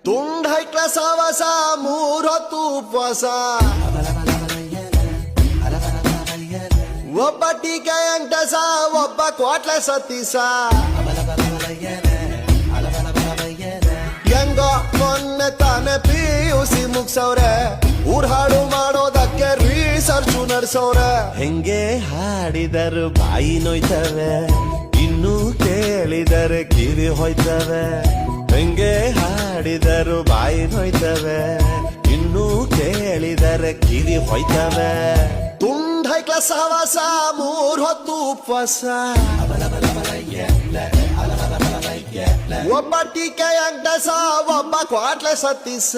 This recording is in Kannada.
ತುಂಡ್ ಹೈಕ್ಲ ಸಾವಸ ಮೂರೊತ್ತು ಉಪವಾಸ ಒಬ್ಬ ಟೀಕೆ ಅಂಟಸ ಒಬ್ಬ ಕ್ವಾಟ್ಲ ಸತೀಸ ಹೆಂಗೋ ಮೊನ್ನೆ ತಾನೆ PUC ಮುಗ್ಸವ್ರೆ ಊರ್ ಹಾಡು ಮಾಡೋದಕ್ಕೆ ರಿಸರ್ಚು ನಡ್ಸವ್ರೆ ಹೆಂಗೆ ಹಾಡಿದರು ಬಾಯಿ ನೋಯ್ತವೆ ಇನ್ನು ಕೇಳಿದರೆ ಕಿವಿ ಹೋಯ್ತವೆ ಹೆಂಗೆ ಹಾಡಿದರು ಬಾಯಿ ನೋಯ್ತವೆ ಇನ್ನು ಕೇಳಿದರೆ ಕಿವಿ ಹೋಯ್ತವೆ ತುಂಡ್ ಹೈಕ್ಲ ಸಹವಾಸ ಮೂರ್ ಹೊತ್ತು ಉಪವಾಸ ಒಬ್ಬ ಟೀಕೆ ಅಂಟಸ ಒಬ್ಬ ಕ್ವಾಟ್ಲೆ ಸತೀಸ